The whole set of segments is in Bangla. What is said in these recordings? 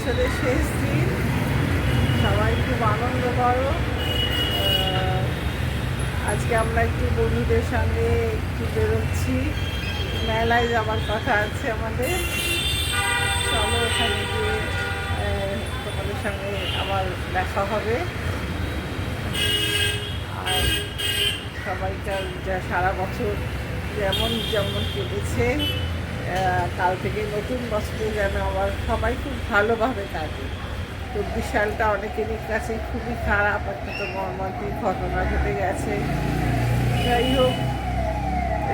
বছরের শেষ দিন, সবাই খুব আনন্দ করো। আজকে আমরা একটু বন্ধুদের সঙ্গে একটু বেরোচ্ছি, মেলায় যাওয়ার কথা আছে আমাদের। চলো ওখানে গিয়ে তোমাদের সঙ্গে আবার দেখা হবে। আর সবাইকার যা সারা বছর যেমন যেমন কেটেছে, কাল থেকে নতুন বছরে যেন আবার সবাই খুব ভালোভাবে কাটে। 24 সালটা অনেকেরই কাছে খুবই খারাপ, একটা তো মর্মান্তিক ঘটনা ঘটে গেছে। যাই হোক,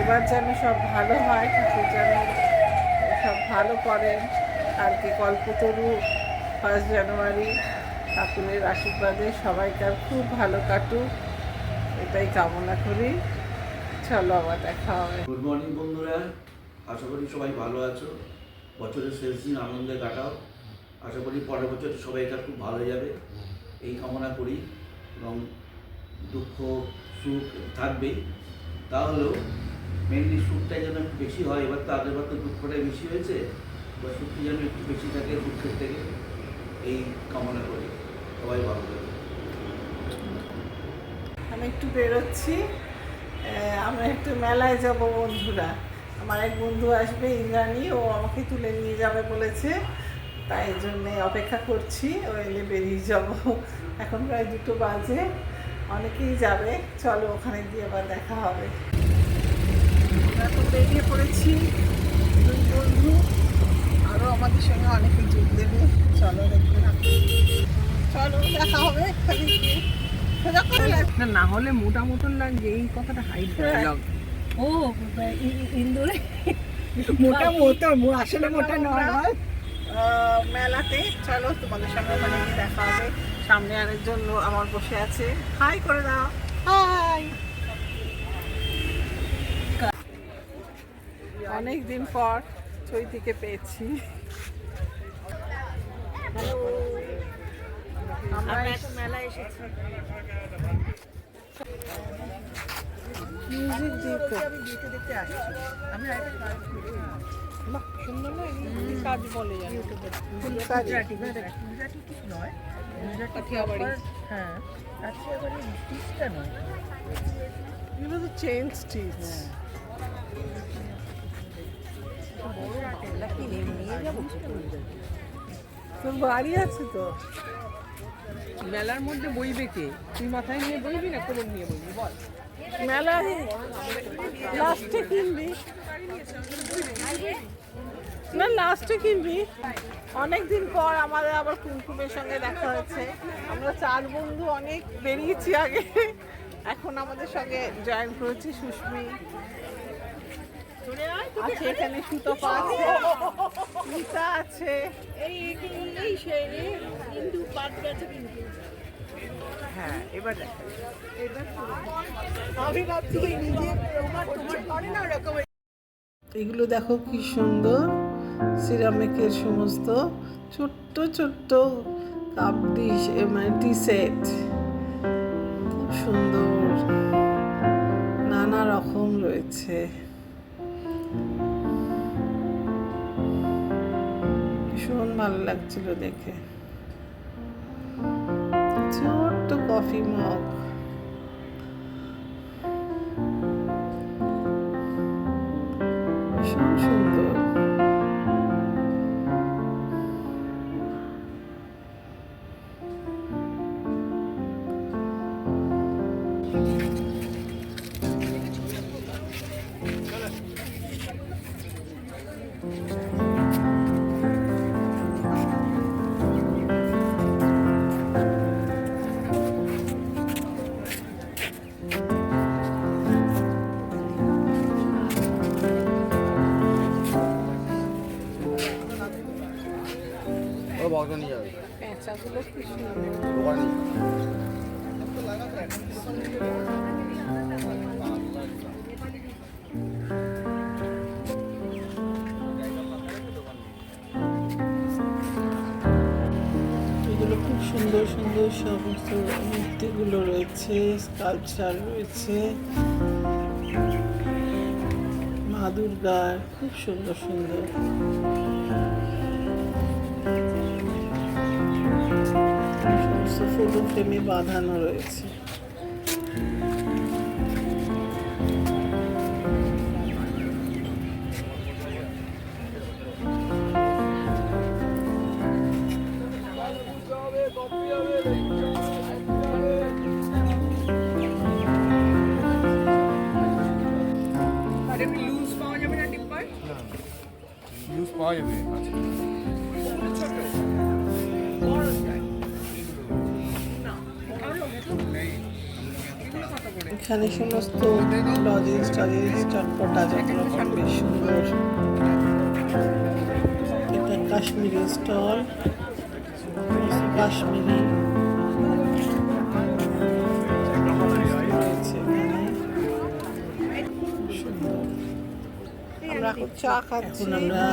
এবার যেন সব ভালো হয়, ঠাকুর যেন সব ভালো করেন। কালকে কল্পতরু, 1 জানুয়ারি, ঠাকুরের আশীর্বাদে সবাইকার খুব ভালো কাটুক, এটাই কামনা করি। চলো আবার দেখা হবে। গুড মর্নিং বন্ধুরা, আশা করি সবাই ভালো আছো। বছরের শেষ দিন আনন্দে কাটাও। আশা করি পরের বছর সবাইকার খুব ভালো যাবে, এই কামনা করি। এবং দুঃখ সুখ থাকবেই, তাহলেও মেনলি সুখটাই যেন একটু বেশি হয়। এবার তো আগেরবার তো দুঃখটাই বেশি হয়েছে, এবার সুখটি যেন একটু বেশি থাকে দুঃখের থেকে, এই কামনা করি। সবাই ভালো থাকে। আমি একটু বেরোচ্ছি, আমরা একটু মেলায় যাব বন্ধুরা। আমার এক বন্ধু আসবে, ইন্দ্রাণী, ও আমাকে তুলে নিয়ে যাবে বলেছে, তাই জন্যে অপেক্ষা করছি। ও এলে বেরিয়ে যাব। এখন প্রায় 2টো বাজে, অনেকেই যাবে। চলো ওখানে গিয়ে আবার দেখা হবে। আমরা তো বেরিয়ে পড়েছি 2 বন্ধু, আরও আমাদের সঙ্গে অনেকে যোগ দেবে। চলো দেখতে থাকো, চলো দেখা হবে এখানে গিয়ে। না হলে মোটা মতন লাগছে, এই কথাটা হাইট ডায়লগ। ও ইন্দোরে মোটা মোটা আসলে মোটা নয়। মেলাতে চলো, তোমাদের সঙ্গে ওখানে গিয়ে দেখা হবে। সামনে আরেকজন আমার বসে আছে, হাই করে দাও। হাই। অনেক দিন পর চৈতিকে পেয়েছি। আমরা একটা মেলায় এসেছি। মিউজিক দিতে আমি দেখতে দেখতে আসছি। আমি আরেকটা বাহ, সুন্দর না? এই কাজ বলে জানি গুজরাটি গুজরাটি ঠিক নয়, গুজরাটি কাঠিয়াবাড়ি। হ্যাঁ, কাঠিয়াবাড়ি স্টিচটা নয়, এগুলো তো চেন স্টিচ। কি নিয়ে যাবো। তোর বাড়ি আছে তো? মেলার মধ্যে বইবে কে? তুই মাথায় নিয়ে বইবি না কোমর নিয়ে বইবি বল? মেলায় লাস্টে কিনবি না, লাস্টে কিনবি। অনেকদিন পর আমাদের আবার কুমকুমের সঙ্গে দেখা হয়েছে। আমরা 4 বন্ধু অনেক বেরিয়েছি আগে, এখন আমাদের সঙ্গে জয়েন করেছি সুস্মি আছে, এখানে সুতপা আছে, মিতা আছে। কিন্তু বাদ গেছে কিন্তু। হ্যাঁ, এবার দেখা আমি ভাবছি নিজে তোমার করে না ওরকম। এগুলো দেখো কি সুন্দর, সিরামিকের সমস্ত ছোট্ট ছোট্ট কাপ ডিশ, মানে টি সেট, খুব সুন্দর, নানা রকম রয়েছে। ভীষণ ভালো লাগছিল দেখে। ছোট্ট কফি মগ, ভীষণ সুন্দর। পেঁচাগুলো কি সুন্দর। এগুলো খুব সুন্দর সুন্দর সমস্ত মূর্তিগুলো রয়েছে, স্কাল্পচার রয়েছে, মা দুর্গার খুব সুন্দর সুন্দর। সমস্ত ফটো ফ্রেমে বাঁধানো রয়েছে। আর এমনি লুজ পাওয়া যাবে না ডিব্বায়? ইউজ পাওয়া যাবে আচ্ছা ছোট বড় চাই না ভালো এগুলো কত করে? এখানে সমস্ত লজেন্স টজেন্স চটপটা যত রকম বেশ সুন্দর। এটা কাশ্মীরি স্টল, কাশ্মীরি রয়েছে এখানে। সুন্দর। আমরা এখন চা খাচ্ছি। আমরা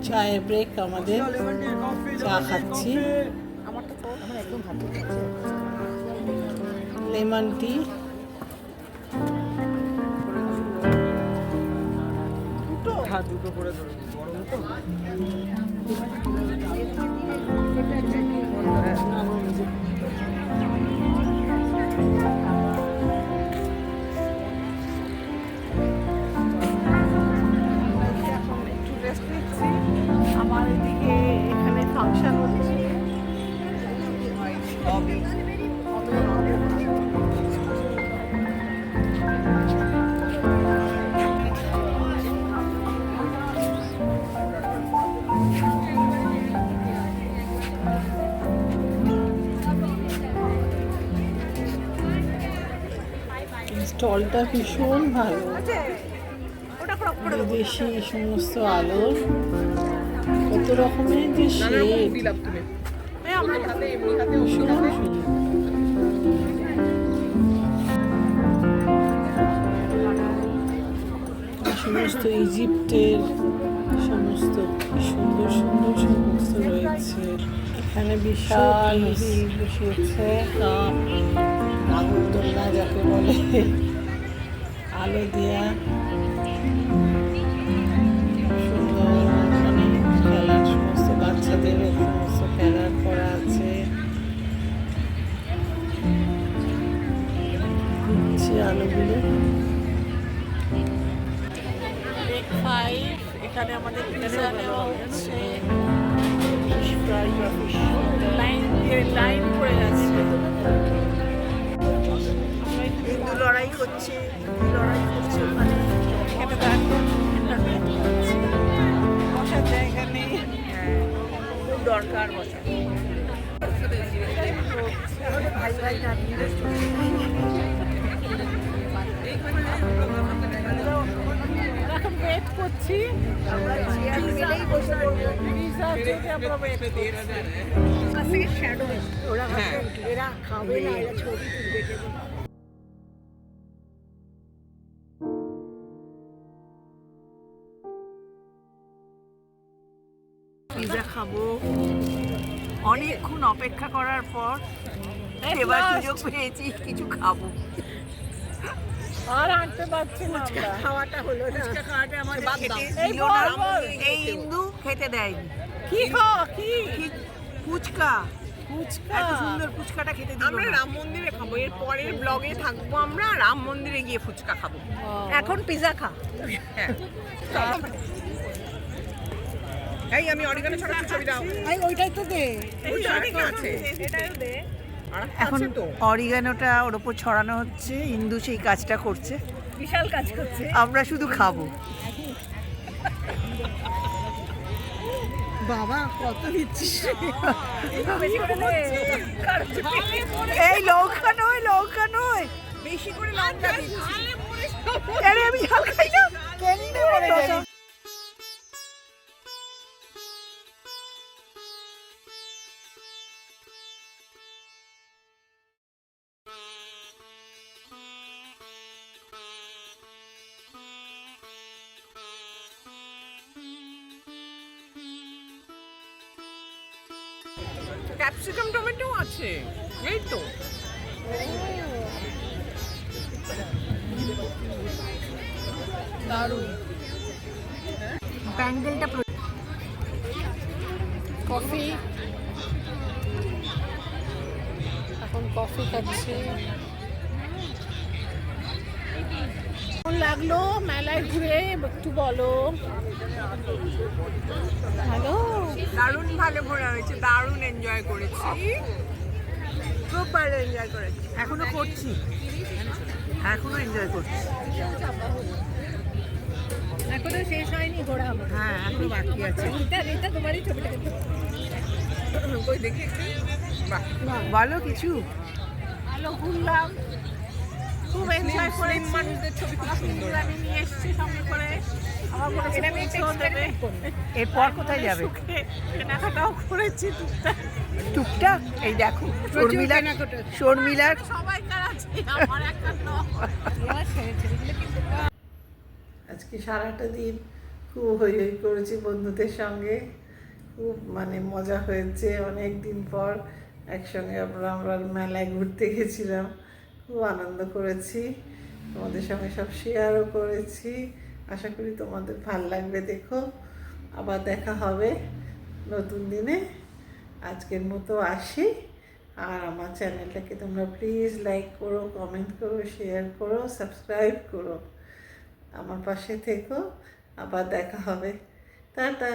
চায়ের ব্রেক, আমাদের চা খাচ্ছি। লেমন টি, হ্যাঁ দুটো করে দেবো বড় মতো এখন একটু রেস্ট নিচ্ছি। আমার এদিকে এখানে ফাংশন হচ্ছে। স্টলটা ভীষণ ভালো, বিদেশি সমস্ত আলোর, কত রকমের যে নানা রকম শেড, দিলাম তুমি আমরা হাতে এমনি হাতে ভীষণ ওষুধ সুন্দর। সমস্ত ইজিপ্টের সমস্ত কি সুন্দর সুন্দর সমস্ত রয়েছে এখানে। বিশাল ভিড় বসেছে, নাগরদোলনা যাকে বলে, আলো দেয়া সুন্দর, মানে খেলার সমস্ত বাচ্চাদের সমস্ত খেলার করা আছে। ঘুরছে আলোগুলো। ব্রেক 5, এখানে আমাদের পিৎজা নেওয়া হচ্ছে। ফিশ ফ্রাই বা ফিশ লাইন পড়ে যাচ্ছে। হিন্দু লড়াই হচ্ছে ওখানে এখানে দাঁড়িয়ে বসার জায়গা নেই। খুব দরকার বসা। ভাই ভাই দাঁড়িয়ে এখন ওয়েট করছি। আমরা চেয়ার পেলেই বসে পড়বো। পিৎজা থেকে আমরা ওয়েট করছি। কাছ থেকে শ্যাডো ওরা ভাবছেন এরা খাবে না, এরা ছবি তুলবে। পিৎজা খাবো, অনেকক্ষণ অপেক্ষা করার পর এবার সুযোগ পেয়েছি কিছু খাবো। আর হাঁটতে পারছি না আমরা। খাওয়াটা হলো না, খাওয়াটা আমার খেতে এই দিল বল, না। বল। এই হিন্দু খেতে দেয়নি। কি খাওয়া কি ফুচকা, ফুচকা? এত সুন্দর ফুচকাটা খেতে দিল আমরা না। রাম মন্দিরে খাবো, এর পরের ব্লগে থাকবো আমরা রাম মন্দিরে গিয়ে ফুচকা খাবো। এখন পিৎজা খা। হ্যাঁ এই আমি অরিগানো ছড়া ছবি দাও। এই ওইটাই তো দে। ওইটা আরেকটা আছে, এটাও দে। আরেকটা এখন আছে তো। অরিগানোটা ওর ওপর ছড়ানো হচ্ছে, ইন্দু সেই কাজটা করছে, বিশাল কাজ করছে। আমরা শুধু খাবো। বাবা কত দিচ্ছিস, এই লঙ্কা নয়, লঙ্কা নয়, বেশি করে লঙ্কা দিচ্ছি। আরে আমি ঝাল খাই না, কেন্দ্রে পড়ে যাবে। ক্যাপসিকাম টমেটো আছে, এই তো দারুণ। ব্যাঙ্গেলটা কফি এখন কফি খাচ্ছি। কেমন লাগলো মেলায় ঘুরে একটু বলো। হ্যালো, দারুণ ভালো ঘোরা হয়েছে, দারুণ এনজয় করেছি, খুব ভালো এনজয় করেছি, এখনো করছি, এখনো এনজয় করছি। এখনো শেষ হয়নি ঘোরা আমার। হ্যাঁ, এখনো বাকি আছে। এটা তোমারই ছবিটা কিন্তু ওই দেখি একটু। বাহ, বলো কিছু। ভালো ঘুরলাম, খুব এনজয় করেছি। মানুষদের ছবি খুব সুন্দর। আমি নিয়ে এসেছি সঙ্গে করে, আমার বলেছে এটা আমি একটা পৌঁছেও দেবে। experiment করলাম। এরপর কোথায় যাবে? সুখে কেনাকাটাও করেছি টুকটাক। টুকটাক এই দেখো শর্মিলার কেনাকাটা। শর্মিলার সবাইকার আছে, আমার একা নয়। এবার ছেলেগুলো কিন্তু আজকে সারাটা দিন খুব হই হই করেছি বন্ধুদের সঙ্গে, খুব মানে মজা হয়েছে। অনেক দিন পর একসঙ্গে আমরা মেলায় ঘুরতে গেছিলাম, খুব আনন্দ করেছি, তোমাদের সঙ্গে সব শেয়ারও করেছি। আশা করি তোমাদের ভাল লাগবে। দেখো, আবার দেখা হবে নতুন দিনে। আজকের মতো আসি। আর আমার চ্যানেলটাকে তোমরা প্লিজ লাইক করো, কমেন্ট করো, শেয়ার করো, সাবস্ক্রাইব করো, আমার পাশে থেকো। আবার দেখা হবে। টাটা।